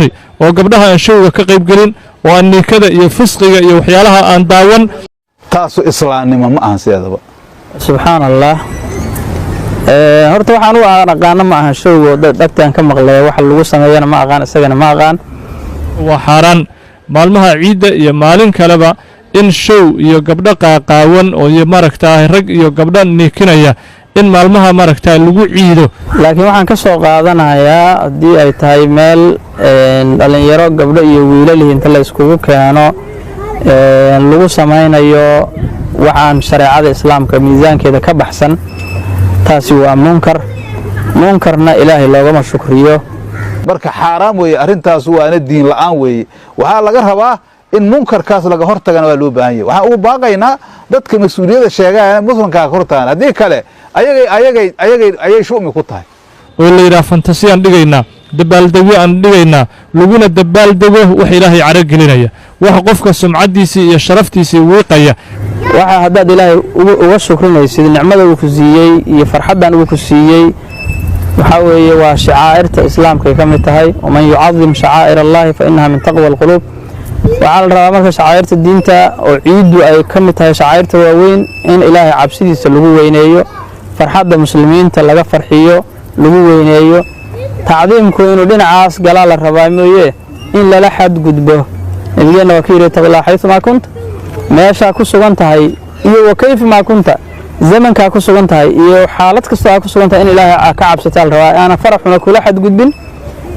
oo gabdhaha aan showga ka qayb gelin oo aan niikada iyo fisqiga iyo waxyaalaha aan daawan taasu islaamnimo ma ahan sideedaba. subhanallah horta waxaan u aqaan ma aha showga dadkan ka maqlay wax lagu sameeyana ma aqaan isagana ma aqaan waa xaraan maalmaha ciida iyo maalin kaleba in show iyo gabdho qaaqaawan oo maragtaa rag iyo gabdho niikinaya in maalmaha maragtaa lagu ciido. laakiin waxaan ka soo qaadanayaa haddii ay tahay meel dhalinyaro gabdho iyo wiilal inta la iskugu keeno lagu samaynayo waxaan shareecada islaamka miisaankeeda ka baxsan taasi waa munkarna ilaahay loogama shukriyo. marka xaaraam weeye arrintaas waana diin la'aan weeye. waxaa laga rabaa in munkarkaas laga hortagana waa loo baahan yahay. waxaan ugu baaqaynaa dadka mas'uuliyadda sheegaya muslimka ka hortagaan haddii kale ayay shumi ku tahay oo la yiraahdo fantasi aan dhigaynaa dabaaldego aan dhigaynaa laguna dabaaldego wax ilaahay caro gelinaya wax qofka sumcadiisii iyo sharaftiisii wiiqaya. waxa haddaad ilaahay uga shukrinaysid nicmada uu ku siiyey iyo farxaddan uu ku siiyey waxa weeye waa shacaa'irta islaamka ay ka mid tahay waman yucadim shacaa'ir allahi fa innaha min taqwa alqulub. waxaa la rabaa marka shacaa'irta diinta oo ciiddu ay ka mid tahay shacaa'irta waaweyn in ilaahay cabsidiisa lagu weyneeyo farxadda muslimiinta laga farxiyo lagu weyneeyo tacdiimku inuu dhinacaas galaa la rabaa mooye in lala xadgudbo. nabigeena waa ka yidhi taqlaa xayumaa kunta meeshaa ku sugan tahay iyo wa kayfa maa kunta zamankaa ku sugan tahay iyo xaalad kastoo aa ku sugan tahay in ilaahay ka cabsataa la rabaa aana faraxuna kula xadgudbin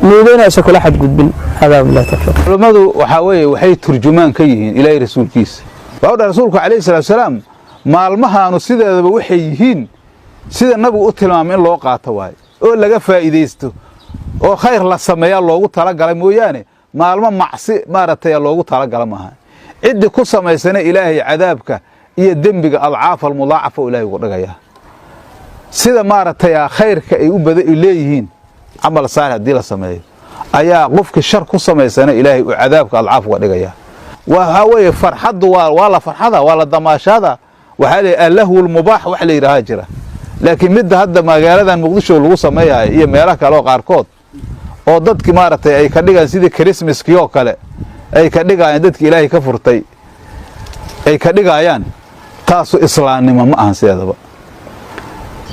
nuudayna isa kula xadgudbin. hadaa billahi tawfiiq. culimadu waxa weeye waxay turjumaan ka yihiin ilaahay rasuulkiisa. waa rasuulku calayhi salaatu wasalaam maalmahaanu sideedaba waxay yihiin sida nabigu u tilmaamay in loo qaato waaye oo laga faa'iideysto oo khayr la sameeyaa loogu talagalay mooyaane maalmo macsi maaragtay loogu talagalay maaha. ciddi ku samaysana ilaahay cadaabka iyo dembiga adcaaf almudaacafa ilaahay ugu dhagayaa sida maaragtay khayrka ay u badan leeyihiin camal saalix haddii la sameeyo ayaa qofka shar ku samaysana ilaahay u cadaabka adcaaf uga dhigayaa. waxa weeye farxaddu waa la farxada waa la damaashada waxaa la allahu almubaax wax la yiraahdo jira. laakiin midda hadda magaaladan muqdisho lagu sameeyahay iyo meelaha kale oo qaarkood oo dadkii maaragtay ay ka dhigaan sidii Christmaskii oo kale ay ka dhigayaan dadkii ilaahay ka furtay ay ka dhigayaan taasu islaamnimo ma ahan sideedaba.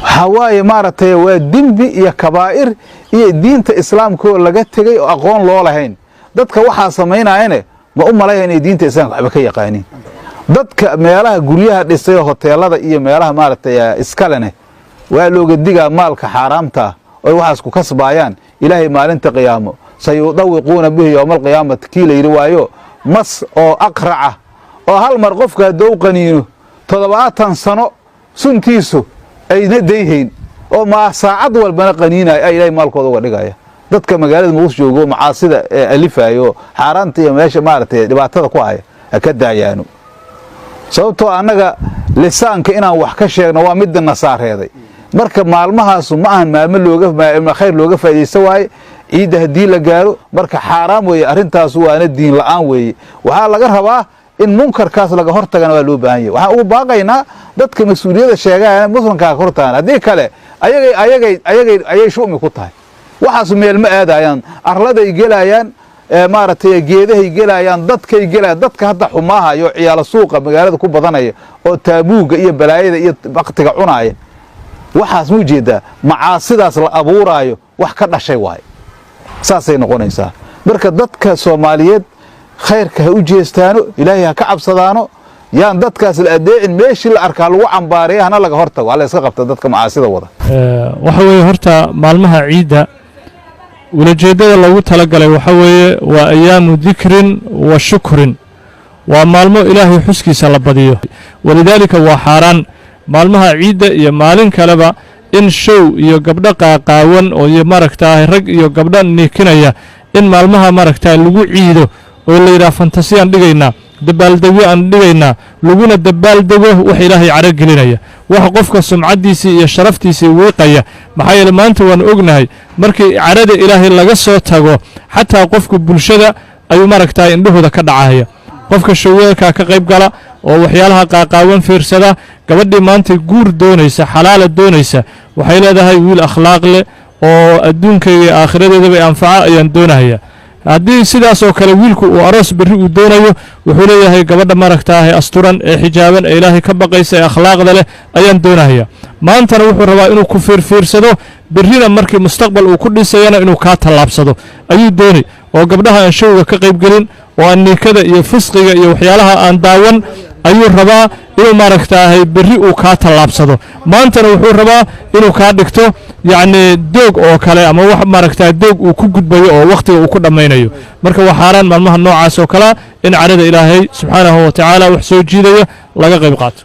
waxa waaye maaragtay waa dembi iyo kabaa'ir iyo diinta islaamka oo laga tegay oo aqoon loo lahayn. dadka waxaa samaynayane ma u malayn inay diinta islaamka waxba ka yaqaaniin. dadka meelaha guryaha dhisay hoteelada iyo meelaha maaragtay iskalene waa looga digaa maalka xaaraamta oo waxaas ku kasbaayaan ilaahay maalinta qiyaamo sayudawiquuna bihi yawmal qiyaamati kii la yiri waayo mas oo aqraca oo hal mar qofka hadduu qaniino 70 sano suntiisu ayna dayhayn oo ma saacad walbana qaniinay ay ilaahay maalkooda uga dhigaya. dadka magaalada muqdisho joogo macaasida alifayo xaaraanta iyo meesha maaragtay dhibaatada ku haya ka daayaano sababtoo annaga lisaanka inaan wax ka sheegno waa mid nasaareeday. marka maalmahaas ma ahan maalmo khayr looga faa'iideysto waaye ciida hadii la gaaro marka xaaraam weeye arrintaas waana diin la'aan weeye. waxaa laga rabaa in munkarkaas laga hortagana waa loo baahan yahay. waxaan ugu baaqaynaa dadka mas'uuliyadda sheegaya muslimka ka hortagaan haddii kale ayay shumi ku tahay. waxaas meel ma aadayaan arladay gelayaan maaragtay geedahay gelayaan dadkay gelayaan dadka hadda xumaahayo ciyaal suuqa magaalada ku badanaya oo taabuuga iyo balaayada iyo waqtiga cunaaya waxaas mu jeedaa macaasidaas la abuuraayo wax ka dhashay waay saasay noqonaysaa. marka dadka Soomaaliyeed khayrka ha u jeestaano ilaahay ha ka cabsadaano yaan dadkaas la adeecin meeshii la arkaa lagu cambaareeyo hana laga hortago alla iska qabta dadka macaasida wada. waxa weeye horta maalmaha ciida walajeedada lagu talagalay waxa weeye waa ayaamu dhikrin wa shukrin waa maalmo ilaahay xuskiisa la badiyo walidaalika waa xaraan maalmaha ciida iyo maalin kaleba in show iyo gabdho qaaqaawan oo maragtaa rag iyo gabdho niikinaya in maalmaha maragtaa lagu ciido oo la yiraahdo fantasi aan dhigaynaa dabaaldego aan dhigaynaa laguna dabaaldego wax ilaahay caro gelinaya wax qofka sumcadiisii iyo sharaftiisii wiiqaya. maxaa yeelay maanta waan ognahay markii carada ilaahay laga soo tago xataa qofka bulshada ayuu maragtaa indhahooda ka dhacaya. qofka showga ka qayb gala oo waxyaalaha qaaqaawan fiirsada gabadhii maanta guur doonaysa xalaal doonaysa waxay leedahay wiil akhlaaq leh oo adduunka iyo aakhiradeedaba anfaca ayaan doonayaa. haddii sidaas oo kale wiilku uu aroos berri uu doonayo wuxuu leeyahay gabadha maaragtaahay asturan ee xijaaban ee ilaahay ka baqaysa ee akhlaaqda leh ayaan doonaya maantana wuxuu rabaa inuu ku fiirfiirsado berrina markii mustaqbal uu ku dhisayana inuu kaa tallaabsado ayuu dooni oo gabdhaha aan showga ka qayb gelin oo aan niikada iyo fisqiga iyo waxyaalaha aan daawan ayuu rabaa inuu maaragtaahay berri uu kaa tallaabsado maantana wuxuu rabaa inuu kaa dhigto yacni doog oo kale ama wax maaragtaa doog uu ku gudbayo oo wakhtiga uu ku dhammaynayo marka waa xaaraan maalmaha noocaas oo kalea in carada ilaahay subxaanahu wa tacaala wax soo jiidaya laga qayb qaato